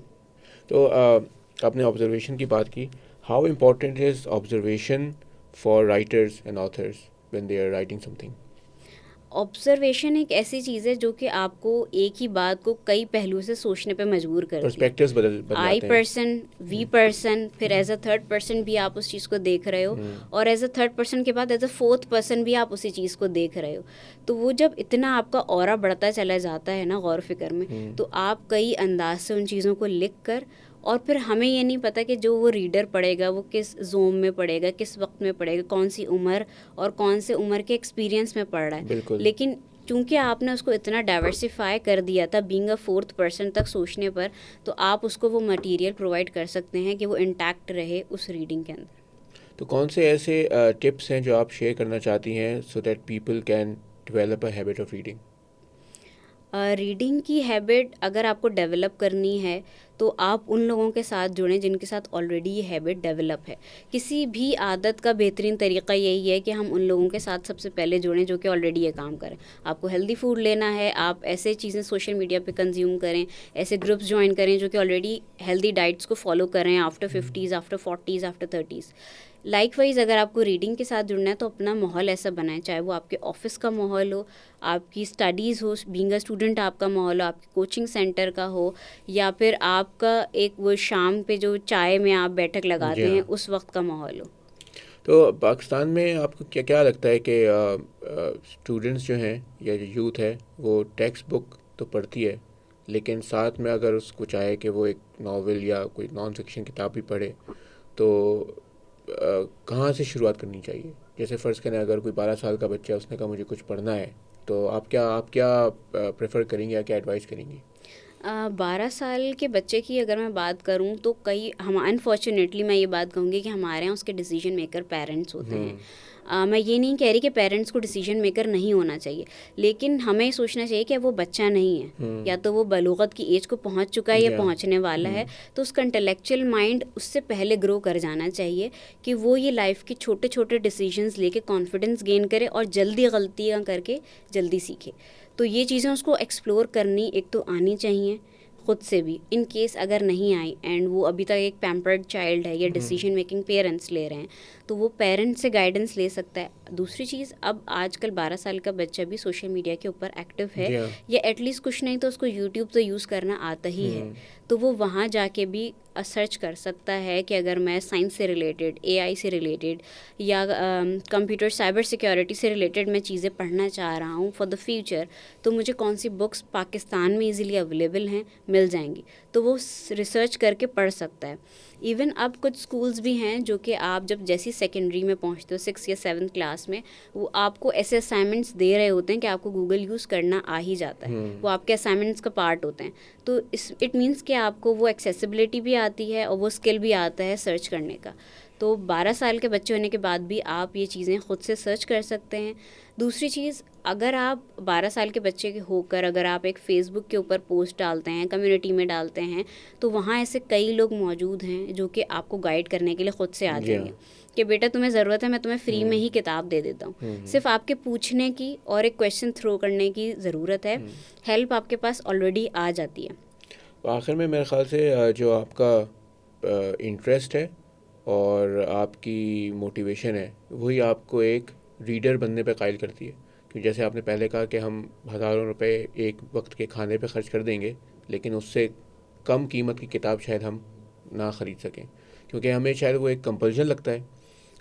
Speaker 1: तो आपने ऑब्जर्वेशन की बात की, how important is observation for writers and authors when they are writing something?
Speaker 2: Observation एक ऐसी चीज़ है जो कि आपको एक ही बात को कई पहलुओं से सोचने पे मजबूर करती है।
Speaker 1: पर्सपेक्टिव्स बदलाते हैं।
Speaker 2: आई पर्सन, वी पर्सन, फिर एज अ थर्ड पर्सन भी आप उस चीज़ को देख रहे हो, और एज अ थर्ड पर्सन के बाद एज अ फोर्थ पर्सन भी आप उसी चीज़ को देख रहे हो। तो वो जब इतना आपका ऑरा बढ़ता चला जाता है ना गौर फिक्र में, तो आप कई अंदाज से उन चीज़ों को लिख कर, और फिर हमें ये नहीं पता कि जो वो रीडर पढ़ेगा वो किस जोम में पढ़ेगा, किस वक्त में पढ़ेगा, कौन सी उम्र और कौन से उम्र के एक्सपीरियंस में पढ़ रहा है। लेकिन चूँकि आपने उसको इतना डाइवर्सिफाई कर दिया था बीइंग अ फोर्थ पर्सन तक सोचने पर, तो आप उसको वो मटेरियल प्रोवाइड कर सकते हैं कि वो इंटैक्ट रहे उस रीडिंग के अंदर।
Speaker 1: तो कौन से ऐसे टिप्स हैं जो आप शेयर करना चाहती हैं so that people can develop a habit of reading?
Speaker 2: Reading की हैबिट अगर आपको डेवलप करनी है तो आप उन लोगों के साथ जुड़ें जिनके साथ ऑलरेडी ये हैबिट डेवलप है। किसी भी आदत का बेहतरीन तरीका यही है कि हम उन लोगों के साथ सबसे पहले जुड़ें जो कि ऑलरेडी ये काम करें। आपको हेल्दी फूड लेना है, आप ऐसे चीज़ें सोशल मीडिया पे कंज्यूम करें, ऐसे ग्रुप्स ज्वाइन करें जो कि ऑलरेडी हेल्दी डाइट्स को फॉलो करें after 50s, after 40s, after 30s। Likewise अगर आपको रीडिंग के साथ जुड़ना है तो अपना माहौल ऐसा बनाएं, चाहे वो आपके ऑफिस का माहौल हो, आपकी स्टडीज़ हो, बीइंग अ स्टूडेंट आपका माहौल हो, आपके कोचिंग सेंटर का हो, या फिर आपका एक वो शाम पे जो चाय में आप बैठक लगाते हैं उस वक्त का माहौल हो।
Speaker 1: तो पाकिस्तान में आपको क्या क्या लगता है कि स्टूडेंट्स जो हैं या जो यूथ है वो टेक्स्ट बुक तो पढ़ती है, लेकिन साथ में अगर उसको चाहे कि वो एक नावल या कोई नॉन फिक्शन किताब भी पढ़े तो कहाँ से शुरुआत करनी चाहिए? जैसे फ़र्ज़ करें अगर कोई 12 साल का बच्चा है, उसने कहा मुझे कुछ पढ़ना है, तो आप क्या प्रेफर करेंगे या क्या एडवाइस करेंगी?
Speaker 2: 12 साल के बच्चे की अगर मैं बात करूं तो कई हम अनफॉर्चुनेटली मैं ये बात कहूँगी कि हमारे यहाँ उसके डिसीजन मेकर पेरेंट्स होते हैं। मैं ये नहीं कह रही कि पेरेंट्स को डिसीजन मेकर नहीं होना चाहिए, लेकिन हमें सोचना चाहिए कि वो बच्चा नहीं है, या तो वो बलूगत की एज को पहुंच चुका है या पहुंचने वाला है, तो उसका इंटेलेक्चुअल माइंड उससे पहले ग्रो कर जाना चाहिए कि वो ये लाइफ के छोटे छोटे डिसीजंस लेके कॉन्फिडेंस गेन करे और जल्दी गलतियाँ करके जल्दी सीखे। तो ये चीज़ें उसको एक्सप्लोर करनी एक तो आनी चाहिए खुद से भी। इन केस अगर नहीं आई एंड वो अभी तक एक पैम्पर्ड चाइल्ड है या डिसीजन मेकिंग पेरेंट्स ले रहे हैं, तो वो पेरेंट्स से गाइडेंस ले सकता है। दूसरी चीज़, अब आजकल 12 साल का बच्चा भी सोशल मीडिया के ऊपर एक्टिव है, या एटलीस्ट कुछ नहीं तो उसको यूट्यूब तो यूज़ करना आता ही है, तो वो वहाँ जाके भी सर्च कर सकता है कि अगर मैं साइंस से रिलेटेड, एआई से रिलेटेड या कंप्यूटर साइबर सिक्योरिटी से रिलेटेड मैं चीज़ें पढ़ना चाह रहा हूँ फॉर द फ्यूचर, तो मुझे कौन सी बुक्स पाकिस्तान में इजीली अवेलेबल हैं, मिल जाएंगी, तो वो रिसर्च करके पढ़ सकता है। इवन अब कुछ स्कूल्स भी हैं जो कि आप जब जैसी सेकेंडरी में पहुंचते हो 6 या 7 क्लास में, वो आपको ऐसे असाइनमेंट्स दे रहे होते हैं कि आपको गूगल यूज़ करना आ ही जाता है, वो आपके असाइनमेंट्स का पार्ट होते हैं। तो इट मीन्स कि आपको वो एक्सेसिबिलिटी भी आती है और वो स्किल भी आता है सर्च करने का। तो 12 साल के बच्चे होने के बाद भी आप ये चीज़ें ख़ुद से सर्च कर सकते हैं। दूसरी चीज़, अगर आप 12 साल के बच्चे के होकर अगर आप एक फ़ेसबुक के ऊपर पोस्ट डालते हैं, कम्युनिटी में डालते हैं, तो वहाँ ऐसे कई लोग मौजूद हैं जो कि आपको गाइड करने के लिए ख़ुद से आ जाएंगे कि बेटा तुम्हें ज़रूरत है, मैं तुम्हें फ्री में ही किताब दे देता हूँ। सिर्फ आपके पूछने की और एक क्वेश्चन थ्रो करने की ज़रूरत है, हेल्प आपके पास ऑलरेडी आ जाती है।
Speaker 1: आखिर में मेरे ख़्याल से जो आपका इंटरेस्ट है और आपकी मोटिवेशन है वही आपको एक रीडर बनने पे कायल करती है। क्योंकि जैसे आपने पहले कहा कि हम हज़ारों रुपए एक वक्त के खाने पे खर्च कर देंगे, लेकिन उससे कम कीमत की किताब शायद हम ना ख़रीद सकें, क्योंकि हमें शायद वो एक कंपल्शन लगता है।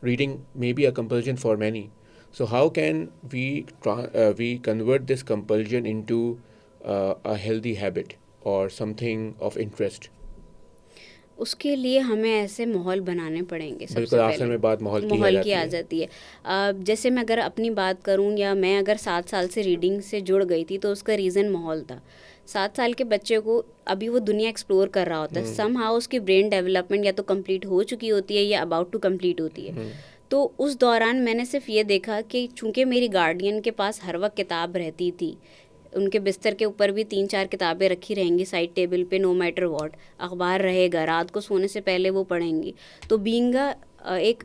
Speaker 1: Reading may be a compulsion for many, so how can we convert this compulsion into a healthy habit और समथिंग ऑफ इंटरेस्ट?
Speaker 2: उसके लिए हमें ऐसे माहौल बनाने पड़ेंगे। सबसे
Speaker 1: बिल्कुल, आखिर
Speaker 2: पहले
Speaker 1: में बात माहौल की
Speaker 2: आ जाती है। जैसे मैं अगर अपनी बात करूं, या मैं अगर 7 साल से रीडिंग से जुड़ गई थी, तो उसका रीज़न माहौल था। 7 साल के बच्चे को अभी वो दुनिया एक्सप्लोर कर रहा होता है, सम हाउ उसकी ब्रेन डेवलपमेंट या तो कंप्लीट हो चुकी होती है या अबाउट टू कंप्लीट होती है। तो उस दौरान मैंने सिर्फ ये देखा कि चूंकि मेरी गार्डियन के पास हर वक्त किताब रहती थी, उनके बिस्तर के ऊपर भी 3-4 किताबें रखी रहेंगी साइड टेबल पे, नो मैटर व्हाट, अखबार रहेगा, रात को सोने से पहले वो पढ़ेंगी। तो बीइंग एक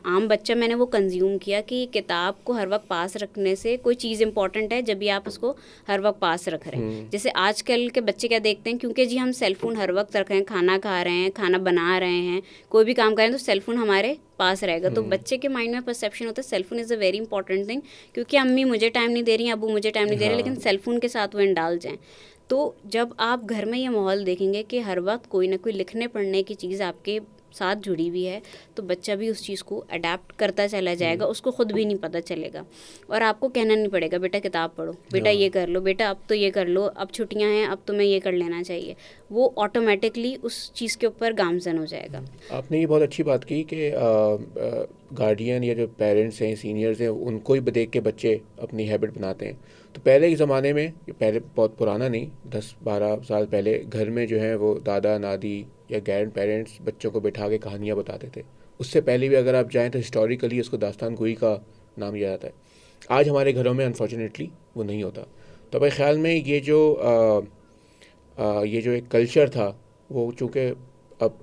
Speaker 2: आम बच्चा मैंने वो कंज्यूम किया कि किताब को हर वक्त पास रखने से कोई चीज़ इंपॉर्टेंट है जब भी आप उसको हर वक्त पास रख रहे हैं। जैसे आजकल के बच्चे क्या देखते हैं, क्योंकि जी हम सेलफोन हर वक्त रख रहे हैं, खाना खा रहे हैं, खाना बना रहे हैं, कोई भी काम कर रहे हैं, तो सेलफोन हमारे पास रहेगा। तो बच्चे के माइंड में परसेप्शन होता है cellphone is a very important thing, क्योंकि अम्मी मुझे टाइम नहीं दे रही हैं, अबू मुझे टाइम नहीं दे रहे, लेकिन सेलफोन के साथ वो इंडाल्ज हैं। तो जब आप घर में ये माहौल देखेंगे कि हर वक्त कोई ना कोई लिखने पढ़ने की चीज़ आपके साथ जुड़ी हुई है, तो बच्चा भी उस चीज़ को अडेप्ट करता चला जाएगा, उसको खुद भी नहीं पता चलेगा, और आपको कहना नहीं पड़ेगा बेटा किताब पढ़ो, बेटा ये कर लो, बेटा अब तो ये कर लो, अब छुट्टियां हैं, अब तुम्हें ये कर लेना चाहिए। वो ऑटोमेटिकली उस चीज़ के ऊपर गामजन हो जाएगा।
Speaker 1: आपने ये बहुत अच्छी बात की कि गार्डियन या जो पेरेंट्स हैं, सीनियर्स हैं, उनको ही देख के बच्चे अपनी हैबिट बनाते हैं। तो पहले के ज़माने में, पहले बहुत पुराना नहीं, 10-12 साल पहले घर में जो है वो दादा नादी या ग्रैंड पेरेंट्स बच्चों को बैठा के कहानियाँ बताते थे। उससे पहले भी अगर आप जाएँ तो हिस्टोरिकली उसको दास्तान गोई का नाम दिया जाता है। आज हमारे घरों में अनफॉर्चुनेटली वो नहीं होता। तो मेरे ख्याल में ये जो एक कल्चर था वो चूँकि अब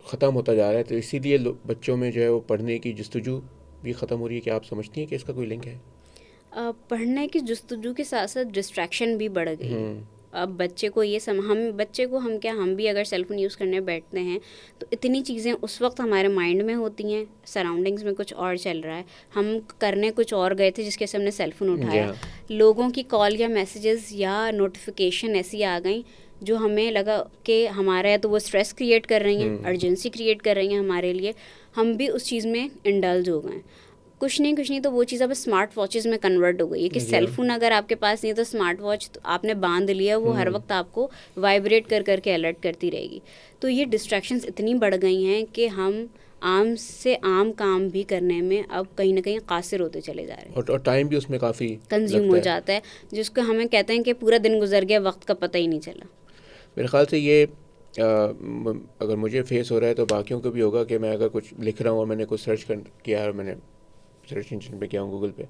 Speaker 1: ख़त्म होता जा रहा है, तो इसीलिए बच्चों में जो है वो पढ़ने की जस्तजू भी ख़त्म हो रही है। क्या आप समझती हैं कि इसका कोई लिंक है?
Speaker 2: पढ़ने की जस्तजू के साथ साथ डिस्ट्रैक्शन भी बढ़ गई है।
Speaker 1: हम्म।
Speaker 2: अब बच्चे को ये हम बच्चे को हम क्या, हम भी अगर सेल फ़ोन यूज़ करने बैठते हैं तो इतनी चीज़ें उस वक्त हमारे माइंड में होती हैं, सराउंडिंग्स में कुछ और चल रहा है, हम करने कुछ और गए थे जिसके से हमने सेल फ़ोन
Speaker 1: जी
Speaker 2: उठाया,
Speaker 1: हाँ।
Speaker 2: लोगों की कॉल या मैसेजेस या नोटिफिकेशन ऐसी आ गई जो हमें लगा कि हमारा या तो वो स्ट्रेस क्रिएट कर रही हैं, अर्जेंसी क्रिएट कर रही हैं हमारे लिए, हम भी उस चीज़ में इंडल्ज हो गए। कुछ नहीं तो वो चीज़ अब स्मार्ट वॉचेस में कन्वर्ट हो गई है कि
Speaker 1: जी
Speaker 2: सेल
Speaker 1: हाँ।
Speaker 2: फ़ोन अगर आपके पास नहीं है तो स्मार्ट वॉच तो आपने बांध लिया, वो हर वक्त आपको वाइब्रेट कर करके अलर्ट करती रहेगी। तो ये डिस्ट्रैक्शंस इतनी बढ़ गई हैं कि हम आम से आम काम भी करने में अब कहीं ना कहीं कासिर होते चले जा रहे हैं,
Speaker 1: और टाइम भी उसमें काफ़ी
Speaker 2: कंज्यूम
Speaker 1: लगता
Speaker 2: हो
Speaker 1: है।
Speaker 2: जाता है, जिसको हमें कहते हैं कि पूरा दिन गुजर गया, वक्त का पता ही नहीं चला।
Speaker 1: मेरे ख़्याल से ये अगर मुझे फेस हो रहा है तो बाकियों को भी होगा कि मैं अगर कुछ लिख रहा हूँ और मैंने कुछ सर्च कर किया और मैंने सर्च इंजन पे किया हूँ गूगल पे,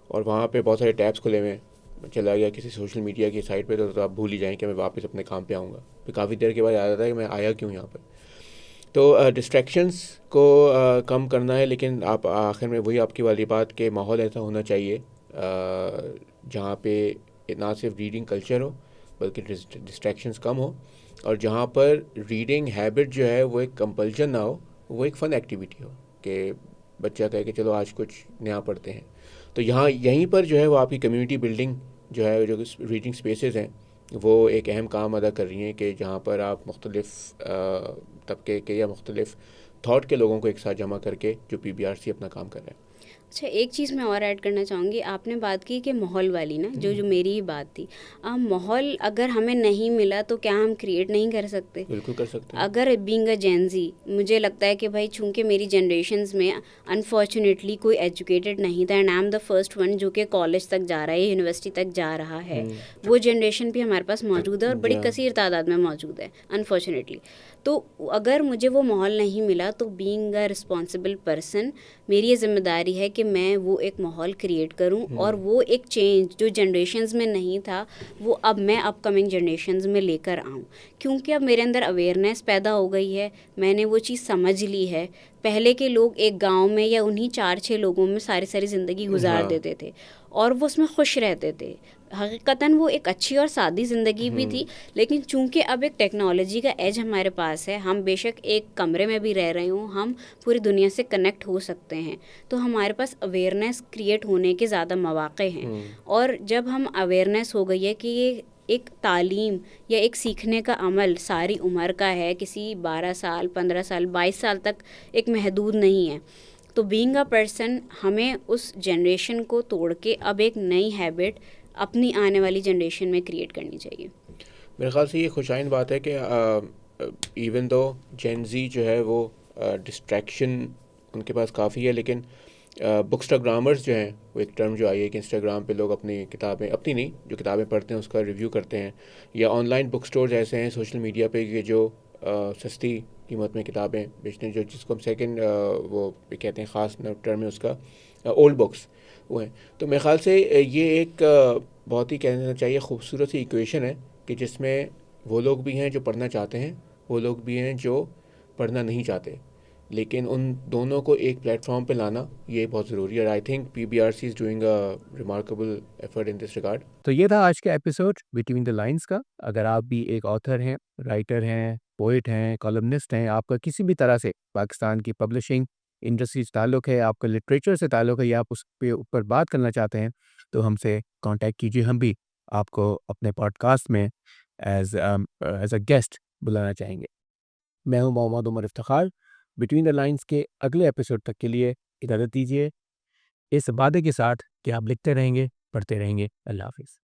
Speaker 1: और वहाँ पे बहुत सारे टैब्स खुले हुए हैं, मैं चला गया किसी सोशल मीडिया की साइट पे, तो आप भूल ही जाएँ कि मैं वापस अपने काम पे आऊँगा। फिर काफ़ी देर के बाद याद आता है कि मैं आया क्यों यहाँ पर। तो डिस्ट्रैक्शंस को कम करना है, लेकिन आप आखिर में वही आपकी वाली बात कि माहौल ऐसा होना चाहिए जहाँ पे ना सिर्फ रीडिंग कल्चर हो बल्कि डिस्ट्रैक्शंस कम हो, और जहाँ पर रीडिंग हैबिट जो है वो एक कंपल्शन ना हो, वो एक फ़न एक्टिविटी हो कि बच्चा कहे कि चलो आज कुछ नया पढ़ते हैं। तो यहाँ यहीं पर जो है वो आपकी कम्युनिटी बिल्डिंग जो है, जो रीडिंग स्पेसेस हैं, वो एक अहम काम अदा कर रही हैं कि जहाँ पर आप मुख्तलिफ़ तबके के या मुख्तलिफ़ थाट के लोगों को एक साथ जमा करके जो PBRC अपना काम कर रहा है।
Speaker 2: अच्छा, एक चीज़ मैं और ऐड करना चाहूँगी, आपने बात की कि माहौल वाली ना, जो जो मेरी ही बात थी, माहौल अगर हमें नहीं मिला तो क्या हम क्रिएट नहीं कर सकते?
Speaker 1: बिल्कुल कर सकते हैं।
Speaker 2: अगर बीइंग अ जेनजी, मुझे लगता है कि भाई चूंकि मेरी जनरेशन्स में अनफॉर्चुनेटली कोई एजुकेटेड नहीं था, and I am the first one जो कि कॉलेज तक जा रहा है, यूनिवर्सिटी तक जा रहा है, वो जनरेशन भी हमारे पास मौजूद है और
Speaker 1: जी
Speaker 2: बड़ी
Speaker 1: हाँ।
Speaker 2: कसीर तादाद में मौजूद है अनफॉर्चुनेटली। तो अगर मुझे वो माहौल नहीं मिला तो बीइंग अ रिस्पॉन्सिबल पर्सन, मेरी ये जिम्मेदारी है कि मैं वो एक माहौल क्रिएट करूं, और वो एक चेंज जो जनरेशन्स में नहीं था वो अब मैं अपकमिंग जनरेशन्स में लेकर आऊं, क्योंकि अब मेरे अंदर अवेयरनेस पैदा हो गई है, मैंने वो चीज़ समझ ली है। पहले के लोग एक गांव में या उन्हीं 4-6 लोगों में सारी सारी ज़िंदगी गुजार
Speaker 1: हाँ।
Speaker 2: देते थे और वो उसमें खुश रहते थे। हकीकतन वो एक अच्छी और सादी ज़िंदगी भी थी, लेकिन चूंकि अब एक टेक्नोलॉजी का एज हमारे पास है, हम बेशक एक कमरे में भी रह रहे हों, हम पूरी दुनिया से कनेक्ट हो सकते हैं, तो हमारे पास अवेयरनेस क्रिएट होने के ज़्यादा मौक़े हैं। और जब हम अवेयरनेस हो गई है कि ये एक तालीम या एक सीखने का अमल सारी उम्र का है, किसी 12 साल 15 साल 22 साल तक एक महदूद नहीं है, तो बीइंग अ पर्सन हमें उस जनरेशन को तोड़ के अब एक नई हैबिट अपनी आने वाली जनरेशन में क्रिएट करनी चाहिए।
Speaker 1: मेरे ख़्याल से ये खुशाइन बात है कि इवन दो जेन ज़ी जो है वो डिस्ट्रैक्शन उनके पास काफ़ी है, लेकिन बुकस्टाग्रामर्स जो हैं, वो एक टर्म जो आई है कि इंस्टाग्राम पे लोग अपनी किताबें, अपनी नहीं, जो किताबें पढ़ते हैं उसका रिव्यू करते हैं, या ऑनलाइन बुक स्टोर्स ऐसे हैं सोशल मीडिया पे कि जो सस्ती कीमत में किताबें बेचते हैं, जो जिसको हम सेकंड वो कहते हैं, ख़ास टर्म है उसका, ओल्ड बुक्स वो हैं। तो मेरे ख़्याल से ये एक बहुत ही कहना चाहिए खूबसूरत सी इक्वेशन है कि जिसमें वो लोग भी हैं जो पढ़ना चाहते हैं, वो लोग भी हैं जो पढ़ना नहीं चाहते, लेकिन उन दोनों को एक प्लेटफॉर्म पे लाना ये बहुत ज़रूरी है। I think PBRC is doing a remarkable effort in this regard.
Speaker 3: तो ये था आज का एपिसोड बिटवीन द लाइंस का। अगर आप भी एक ऑथर हैं, राइटर हैं, पोइट हैं, कॉलमनिस्ट हैं, आपका किसी भी तरह से पाकिस्तान की पब्लिशिंग इंडस्ट्री से ताल्लुक़ है, आपका लिटरेचर से ताल्लुक़ है, या आप उस पे ऊपर बात करना चाहते हैं, तो हमसे कांटेक्ट कीजिए। हम भी आपको अपने पॉडकास्ट में एज़ अ गेस्ट बुलाना चाहेंगे। मैं हूँ Mohammad Umar Iftikhar. Between the lines के अगले एपिसोड तक के लिए इजाज़त दीजिए, इस वादे के साथ कि आप लिखते रहेंगे, पढ़ते रहेंगे। अल्लाह हाफ़िज़।